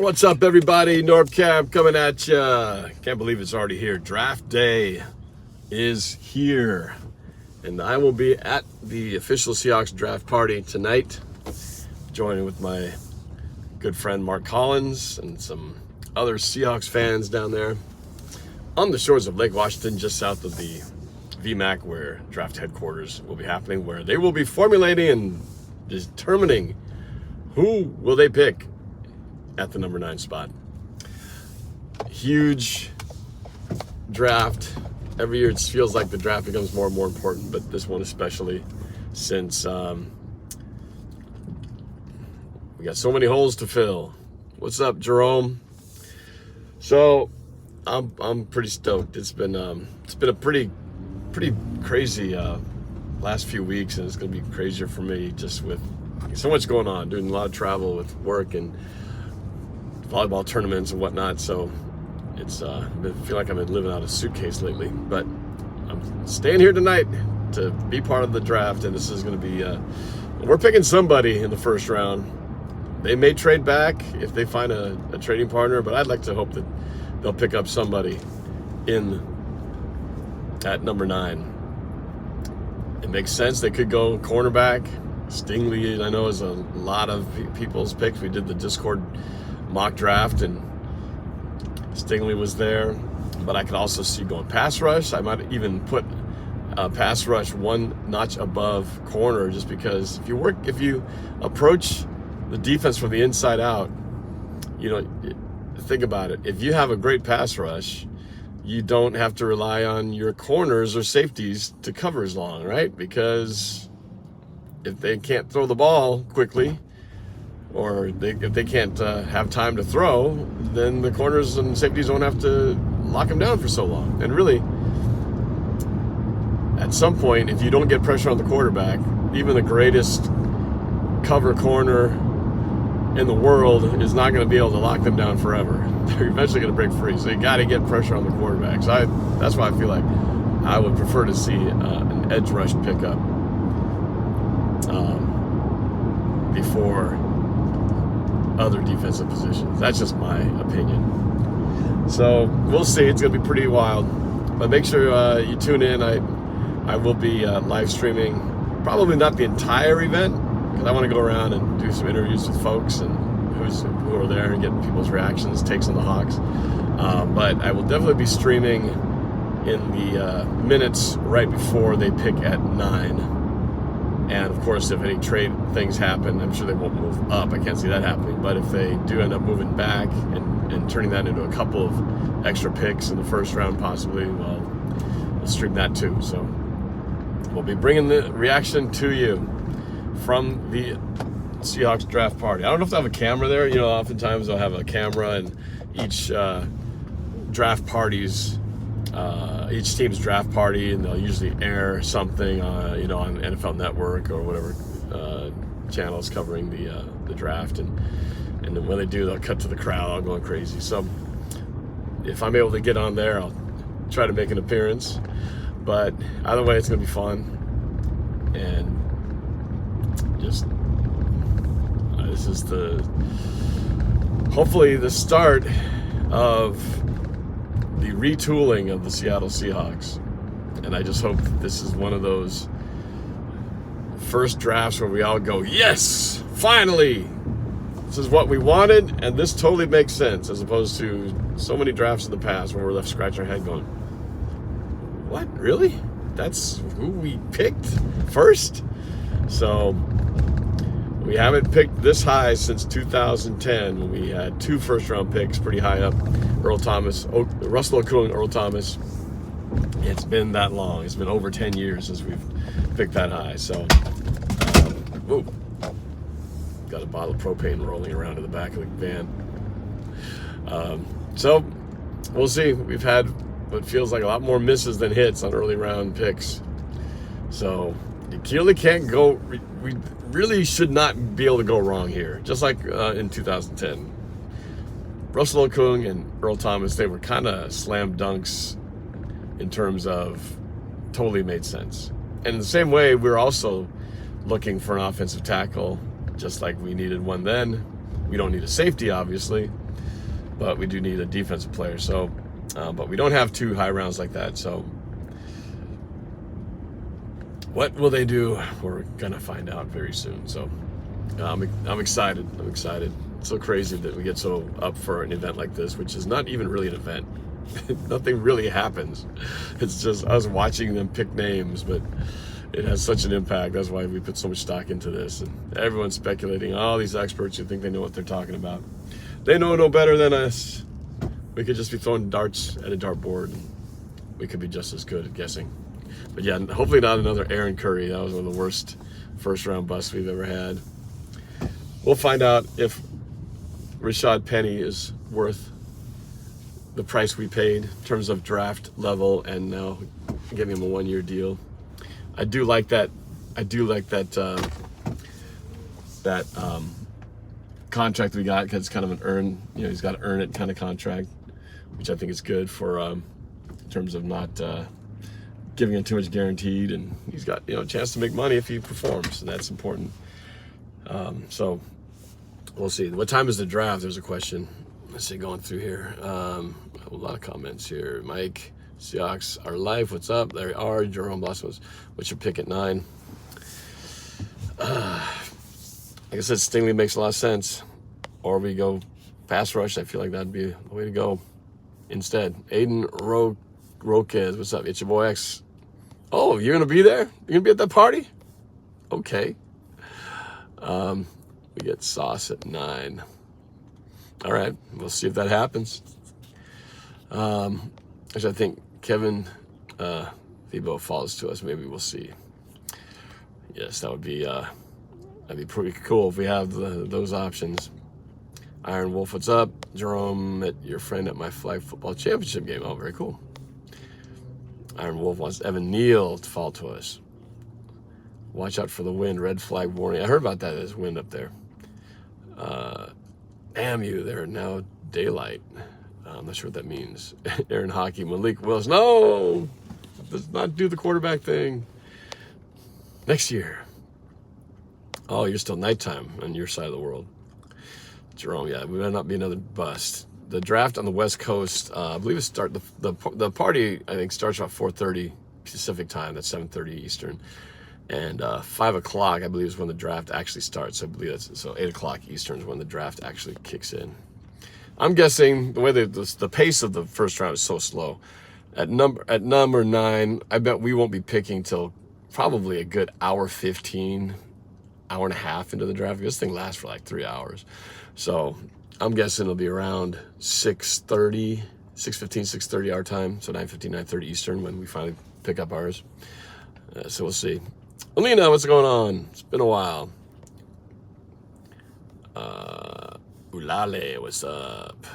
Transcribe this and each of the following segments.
What's up, everybody? NorbCam coming at you. Can't believe it's already here. Draft day is here. And I will be at the official Seahawks draft party tonight, joining with my good friend Mark Collins and some other Seahawks fans down there on the shores of Lake Washington, just south of the VMAC, where draft headquarters will be happening, where they will be formulating and determining who will they pick at the number 9 spot. Huge draft. Every year it feels like the draft becomes more and more important, but this one especially, since we got so many holes to fill. What's up, Jerome? So I'm pretty stoked. It's been a pretty crazy last few weeks, and it's gonna be crazier for me just with so much going on, doing a lot of travel with work and volleyball tournaments and whatnot. So it's I feel like I've been living out of a suitcase lately, but I'm staying here tonight to be part of the draft, and this is going to be we're picking somebody in the first round. They may trade back if they find a trading partner, but I'd like to hope that they'll pick up somebody at number 9. It makes sense. They could go cornerback. Stingley, I know, is a lot of people's picks. We did the Discord mock draft, and Stingley was there, but I could also see going pass rush. I might even put pass rush one notch above corner, just because if you approach the defense from the inside out, think about it. If you have a great pass rush, you don't have to rely on your corners or safeties to cover as long, right? Because if they can't throw the ball quickly, or if they can't have time to throw, then the corners and safeties don't have to lock them down for so long. And really, at some point, if you don't get pressure on the quarterback, even the greatest cover corner in the world is not going to be able to lock them down forever. They're eventually going to break free. So you got to get pressure on the quarterback. So that's why I feel like I would prefer to see an edge rush pickup before other defensive positions. That's just my opinion. So we'll see. It's going to be pretty wild. But make sure you tune in. I will be live streaming, probably not the entire event, because I want to go around and do some interviews with folks and who are there and get people's reactions, takes on the Hawks. But I will definitely be streaming in the minutes right before they pick at 9. And of course, if any trade things happen, I'm sure they won't move up. I can't see that happening. But if they do end up moving back and turning that into a couple of extra picks in the first round, possibly, well, we'll stream that too. So we'll be bringing the reaction to you from the Seahawks draft party. I don't know if they have a camera there. Oftentimes they'll have a camera, and each each team's draft party, and they'll usually air something on NFL Network or whatever channels covering the draft, and then when they do, they'll cut to the crowd all going crazy. So if I'm able to get on there, I'll try to make an appearance, but either way, it's gonna be fun. And just this is hopefully the start of the retooling of the Seattle Seahawks. And I just hope that this is one of those first drafts where we all go, yes, finally, this is what we wanted, and this totally makes sense, as opposed to so many drafts in the past where we're left scratching our head going, what, really? That's who we picked first? So we haven't picked this high since 2010, when we had 2 first-round picks pretty high up. Russell Okung, Earl Thomas. It's been that long. It's been over 10 years since we've picked that high. So, got a bottle of propane rolling around in the back of the van. So we'll see. We've had what feels like a lot more misses than hits on early round picks. So you really can't go. We really should not be able to go wrong here. Just like in 2010. Russell Okung and Earl Thomas, they were kind of slam dunks in terms of totally made sense. And in the same way, we're also looking for an offensive tackle, just like we needed one then. We don't need a safety, obviously, but we do need a defensive player. So, but we don't have 2 high rounds like that. So, what will they do? We're gonna find out very soon. So, I'm excited. I'm excited. It's so crazy that we get so up for an event like this, which is not even really an event. Nothing really happens. It's just us watching them pick names, but it has such an impact. That's why we put so much stock into this. And everyone's speculating. All these experts who think they know what they're talking about. They know no better than us. We could just be throwing darts at a dartboard, and we could be just as good at guessing. But yeah, hopefully not another Aaron Curry. That was one of the worst first-round busts we've ever had. We'll find out if Rashad Penny is worth the price we paid in terms of draft level, and now giving him a 1-year deal. I do like that. I do like that contract we got, because it's kind of an earn. You know, he's got to earn it kind of contract, which I think is good for in terms of not giving him too much guaranteed, and he's got, you know, a chance to make money if he performs, and that's important. So we'll see. What time is the draft? There's a question. Let's see, going through here. A lot of comments here. Mike, Seahawks are live. What's up? There you are. Jerome Blossoms. What's your pick at 9? Like I said, Stingley makes a lot of sense. Or we go pass rush. I feel like that'd be the way to go instead. Aiden Roquez, what's up? It's your boy X. Oh, you're going to be there? You're going to be at that party? Okay. We get Sauce at 9. All right, we'll see if that happens. Which I think Kevin Thebo falls to us. Maybe we'll see. Yes, that'd be pretty cool if we have those options. Iron Wolf, what's up? Jerome, met your friend at my flag football championship game. Oh, very cool. Iron Wolf wants Evan Neal to fall to us. Watch out for the wind. Red flag warning. I heard about that. There's wind up there. Damn you, they're now daylight. I'm not sure what that means. Aaron Hockey, Malik Willis. No! Let's not do the quarterback thing. Next year. Oh, you're still nighttime on your side of the world. Jerome, yeah, we better not be another bust. The draft on the West Coast, I believe it the party, I think, starts about 4:30 Pacific time. That's 7:30 Eastern. And 5 o'clock, I believe, is when the draft actually starts. I believe that's, so 8 o'clock Eastern is when the draft actually kicks in. I'm guessing the way the pace of the first round is so slow. At number 9, I bet we won't be picking till probably a good hour 15, hour and a half into the draft. This thing lasts for like 3 hours. So I'm guessing it'll be around 6:30, 6:15, 6:30 our time. So 9:15, 9:30 Eastern when we finally pick up ours. So we'll see. Alina, what's going on? It's been a while. Ulale, what's up?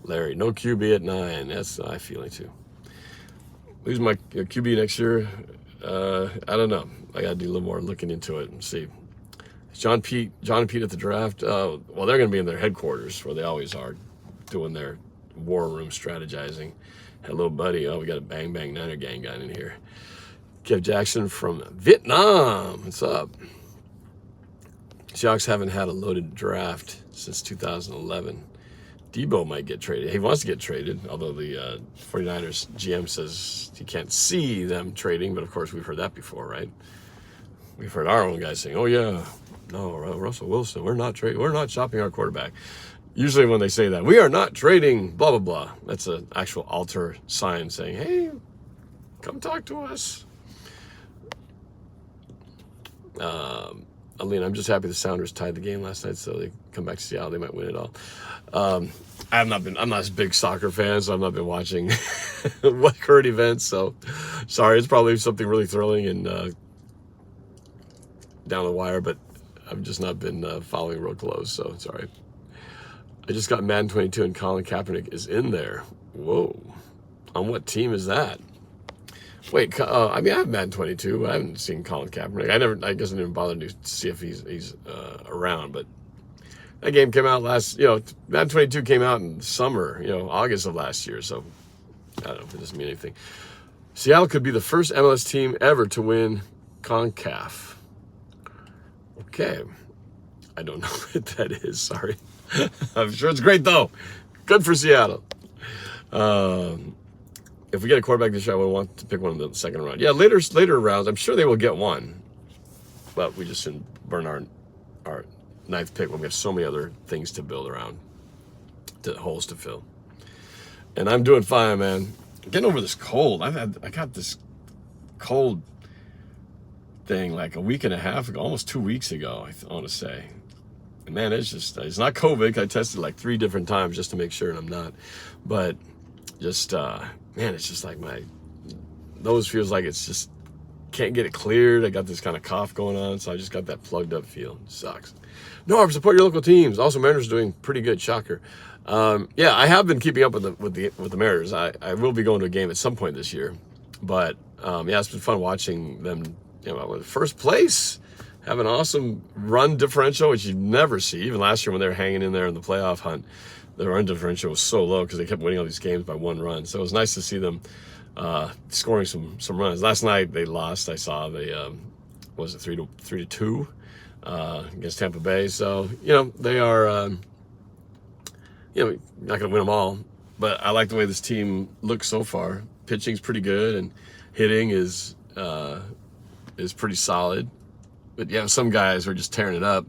Larry, no QB at 9. That's my feeling too. Who's my QB next year? I don't know. I got to do a little more looking into it and see. John and Pete at the draft. Well, they're going to be in their headquarters where they always are, doing their war room strategizing. Hello, buddy. Oh, we got a Bang Bang Niner gang guy in here. Kev Jackson from Vietnam. What's up? Seahawks haven't had a loaded draft since 2011. Debo might get traded. He wants to get traded, although the 49ers GM says he can't see them trading. But, of course, we've heard that before, right? We've heard our own guys saying, oh, yeah, no, Russell Wilson, we're not trading. We're not shopping our quarterback. Usually when they say that, we are not trading, blah, blah, blah. That's an actual altar sign saying, hey, come talk to us. Alina, I'm just happy the Sounders tied the game last night, so they come back to Seattle. They might win it all. I'm not a big soccer fan, so I've not been watching what current events. So sorry, it's probably something really thrilling and down the wire, but I've just not been following real close. So sorry. I just got Madden 22 and Colin Kaepernick is in there. Whoa, on what team is that? Wait, I mean, I have Madden 22. I haven't seen Colin Kaepernick. I guess I didn't bother to see if he's around, but that game came out Madden 22 came out in summer, August of last year, so I don't know if it doesn't mean anything. Seattle could be the first MLS team ever to win CONCACAF. Okay. I don't know what that is, sorry. I'm sure it's great though. Good for Seattle. If we get a quarterback this year, I would want to pick one in the second round. Yeah, later rounds, I'm sure they will get one, but we just shouldn't burn our ninth pick when we have so many other things to build around, holes to fill. And I'm doing fine, man. Getting over this cold. I got this cold thing like a week and a half ago, almost 2 weeks ago, I want to say. And man, it's not COVID. I tested like 3 different times just to make sure, and I'm not. But just, man, it's just like my nose feels like it's just, can't get it cleared. I got this kind of cough going on, so I just got that plugged up feel. It sucks. Norb, support your local teams. Also, Mariners are doing pretty good. Shocker. Yeah, I have been keeping up with the Mariners. I will be going to a game at some point this year, but yeah, it's been fun watching them. You know, first place, have an awesome run differential, which you never see. Even last year when they were hanging in there in the playoff hunt, the run differential was so low because they kept winning all these games by 1 run. So it was nice to see them scoring some runs. Last night they lost. I saw they was it 3-2 against Tampa Bay. So you know they are. You know, not going to win them all, but I like the way this team looks so far. Pitching's pretty good, and hitting is pretty solid. But yeah, some guys are just tearing it up,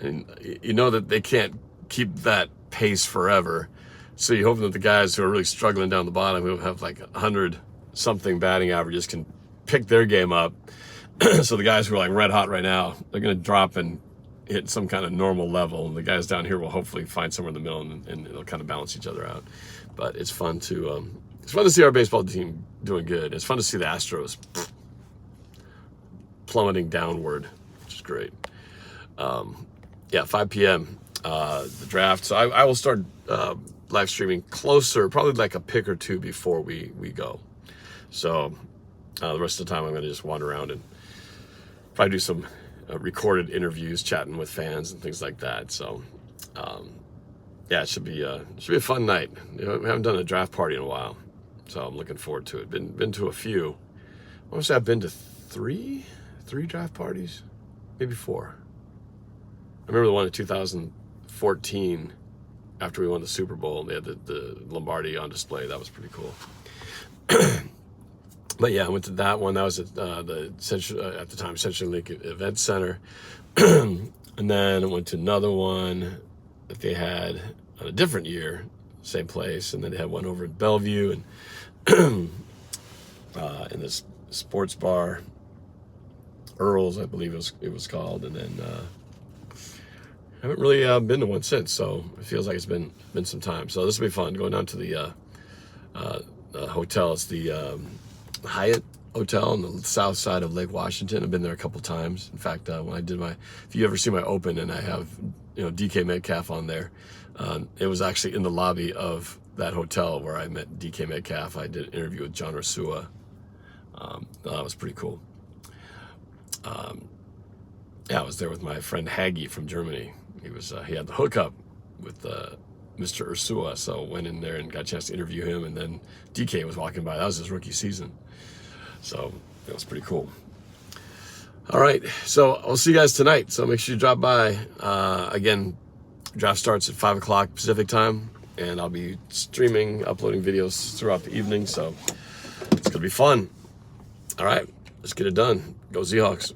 and you know that they can't keep that pace forever. So you're hoping that the guys who are really struggling down the bottom, who have like 100-something batting averages, can pick their game up. So the guys who are like red hot right now, they're going to drop and hit some kind of normal level, and the guys down here will hopefully find somewhere in the middle, and it'll kind of balance each other out. But it's fun to see our baseball team doing good. It's fun to see the Astros plummeting downward, which is great. Yeah, 5 p.m. The draft. So I will start live streaming closer, probably like a pick or two before we go. So the rest of the time I'm going to just wander around and probably do some recorded interviews, chatting with fans and things like that. So, yeah, it should be a fun night. You know, we haven't done a draft party in a while, so I'm looking forward to it. Been to a few. I want to say I've been to three draft parties, maybe 4. I remember the one in 2014 after we won the Super Bowl. They had the Lombardi on display. That was pretty cool. But yeah, I went to that one. That was at the at the time Century Link Event Center, and then I went to another one that they had on a different year, same place, and then they had one over at Bellevue and in this sports bar, Earl's, I believe it was called, and then I haven't really been to one since. So it feels like it's been some time. So this will be fun going down to the hotel. It's the Hyatt Hotel on the south side of Lake Washington. I've been there a couple times. In fact, when I did if you ever see my open and I have, you know, DK Metcalf on there, it was actually in the lobby of that hotel where I met DK Metcalf. I did an interview with John Ursua. That was pretty cool. Yeah, I was there with my friend Haggy from Germany. He had the hookup with Mr. Ursua, so went in there and got a chance to interview him, and then DK was walking by. That was his rookie season. So that was pretty cool. All right, so I'll see you guys tonight. So make sure you drop by. Again, draft starts at 5 o'clock Pacific time, and I'll be streaming, uploading videos throughout the evening. So it's gonna be fun. All right, let's get it done. Go Seahawks.